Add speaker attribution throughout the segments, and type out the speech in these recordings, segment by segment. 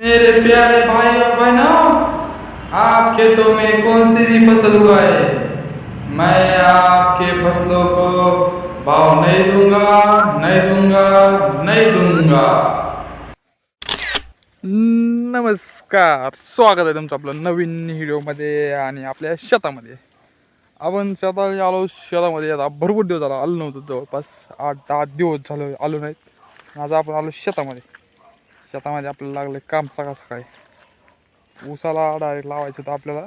Speaker 1: मेरे प्यारे भाई और बहनों, आप खेतों में कौन सी भी फसल उगाए, मैं आपके फसलों को भाव नहीं दूंगा, नहीं दूंगा, नहीं दूंगा।
Speaker 2: नमस्कार, स्वागत आहे तुमचं आपलं नवीन व्हिडिओमध्ये आणि आपल्या शेतामध्ये. आपण शेतात आलो. शेतामध्ये आता भरपूर दिवस झाला आलो नव्हतो, जवळपास 8-10 दिवस झालं आलो नाहीत. आज आपण आलो शेतामध्ये. शेतामध्ये आपल्याला लागलं काम सकाळ सकाळी. ऊसाला डायरेक्ट लावायचं होतं आपल्याला.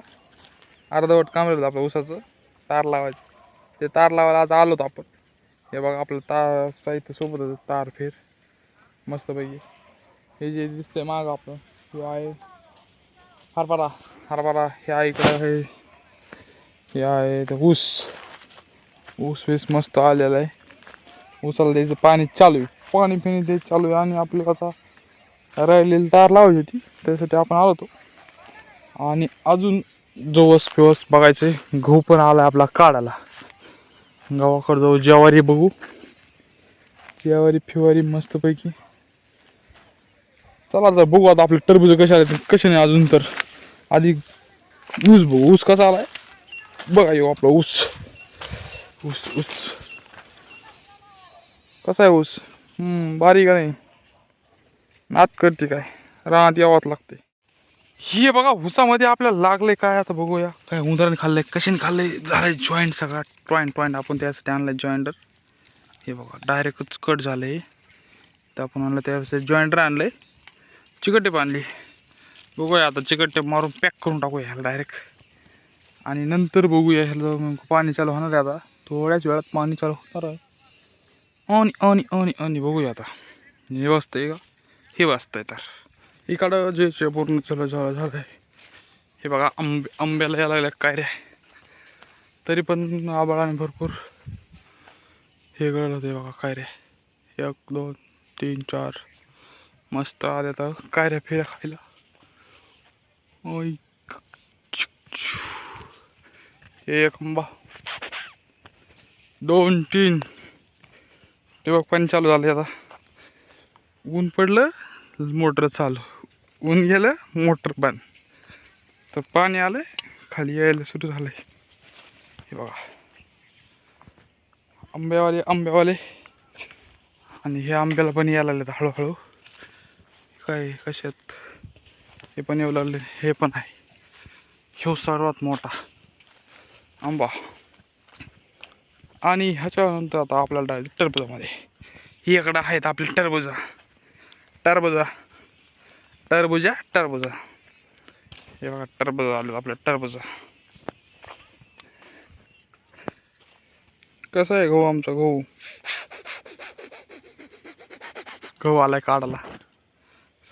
Speaker 2: अर्धवट काम राहिलं आपलं ऊसाचं, तार लावायचं. ते तार लावायला आज आलो होतो आपण. हे बघा आपलं तार साहित्य सोबत होतं, तार फेर मस्तपैकी. हे जे दिसतंय मागं आपलं हे आहे हरभरा. हरभरा हे आहे इकडं. हे आहे ते ऊस. ऊस वीस मस्त आलेला आहे. ऊसाला द्यायचं पाणी चालू आहे, पाणी पिणी द्यायचं चालू आहे. आणि आपल्याला आता राहिलेली तार लावायची होती, त्यासाठी आपण आलो होतो. आणि अजून जवस पिवस बघायचं आहे. गहू पण आला आपला काढायला. गावाकडं जाऊ, ज्वारी बघू, ज्वारी फिवारी मस्तपैकी. चला आता बघू आता आपले टरबूज कसे आले कसे नाही अजून. तर आधी ऊस बघू, ऊस कसा आलाय बघा. येऊ आपला ऊस. ऊस ऊस कसा आहे ऊस? बारीक आहे नाही, नात करते काय, रानात यावंच लागते. हे बघा ऊसामध्ये आपल्याला लागले काय, आता बघूया. काय उंदराने खाल्लंय, कशाने खाल्लंय, झालंय जॉईंट सगळा पॉईंट आपण त्यासाठी आणलाय जॉईंटर. हे बघा डायरेक्टच कट झालंय. तर आपण आणलं त्यासाठी जॉईंटर आणलंय. चिकट आणली. बघूया आता चिकट मारून पॅक करून टाकूया ह्याला डायरेक्ट. आणि नंतर बघूया ह्याला मग पाणी चालू होणार आहे. आता थोड्याच वेळात पाणी चालू होणार आहे. आणि बघूया आता हे वाजतंय का, हे वाजतंय. तर इकडं जे पूर्ण झालं आहे. हे बघा आंब्याला यायला लागल्या काय रे, तरी पण आबाळाने भरपूर हे गळलं ते बघा काय रे. 1 2 3 4 मस्त आले तर काय रे फिरा खायला. एक आंबा 2 3 ते बघ पाणी चालू झालं. आता ऊन पडलं मोटर चालू, ऊन गेलं मोटर बंद. तर पाणी आलं खाली यायला सुरू झालंय. हे बघा आंब्यावाले आणि हे आंब्याला पण यायला लागले हळूहळू. काय कशात हे पण येऊ लागले. हे पण आहे, ह्यो सर्वात मोठा आंबा. आणि ह्याच्यानंतर आता आपल्याला डायरेक्ट टरबुजामध्ये. ही इकडं आहेत आपली टरबुजा. हे बघा टरबुजा आले आपल्या टरबुजा. कसा आहे गहू आमचा? गहू आलाय काढायला.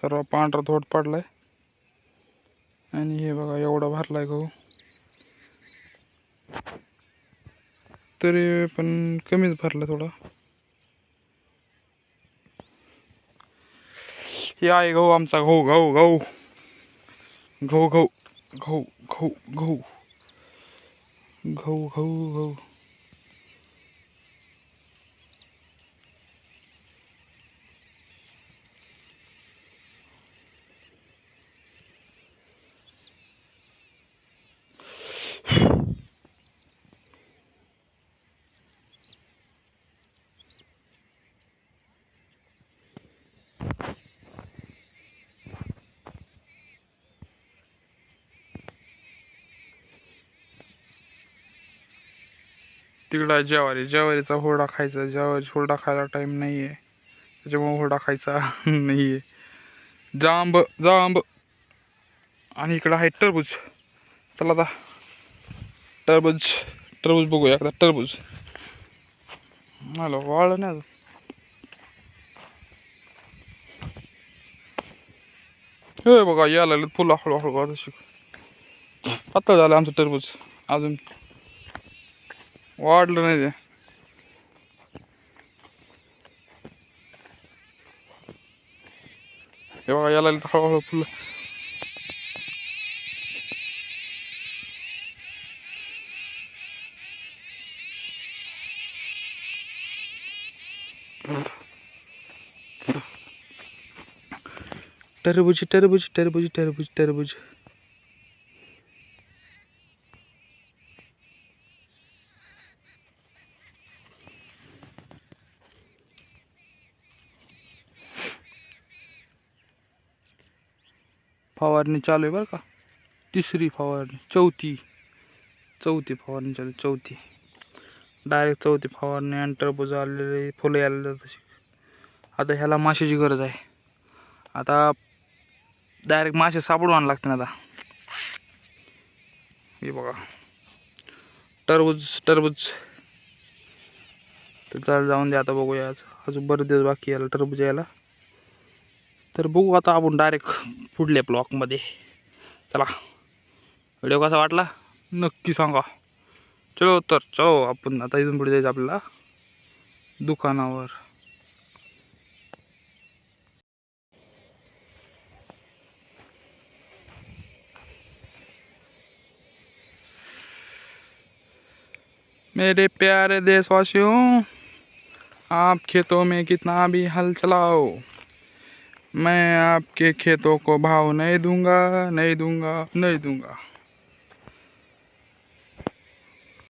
Speaker 2: सर्व पांढरा थोड पडलाय. आणि हे बघा एवढा भरलाय गहू, तरी पण कमीच भरला थोडा. हे आहे गहू आमचा. गहू. तिकडं ज्वारीचा हुरडा खायचा. ज्वारीचा हुरडा खायला टाइम नाही आहे, त्याच्यामुळे हुरडा खायचा नाही आहे. जांब. आणि इकडं आहे टरबूज. चला आता टरबूज बघूया एकदा. टरबूज मला वाळलं नाही. हे बघा यायला लागलं फुलं हळूहळू. आता झालं आमचं टरबूज, अजून वाढलं नाही ते. हे बघा यायला लागलं हळूहळू फुलं. टरबूज टरबूज टरबूज टरबूज टरबूज. फवारणी चालू आहे बरं का. तिसरी फवारणी, चौथी फवारणी चालू, चौथी. डायरेक्ट चौथी फवारणी आणि टरबूज आलेले, फुलं आलेले तशी. आता ह्याला माशाची गरज आहे. आता डायरेक्ट मासे सापडून आणायला लागते ना आता. हे बघा टरबूज. तर चाल जाऊन दे, आता बघूया. अजून बरेच दिवस बाकी याला टरबूज यायला. तर बघू आता आपण डायरेक्ट पुढल्या ब्लॉकमध्ये. चला, व्हिडिओ कसा वाटला नक्की सांगा. चलो आपण आता इथून पुढे जायचं आपल्याला दुकानावर. मेरे प्यारे देशवासियों, आप खेतों में कितना भी हल चलाओ, मैं आपके खेतों को भाव नहीं दूंगा.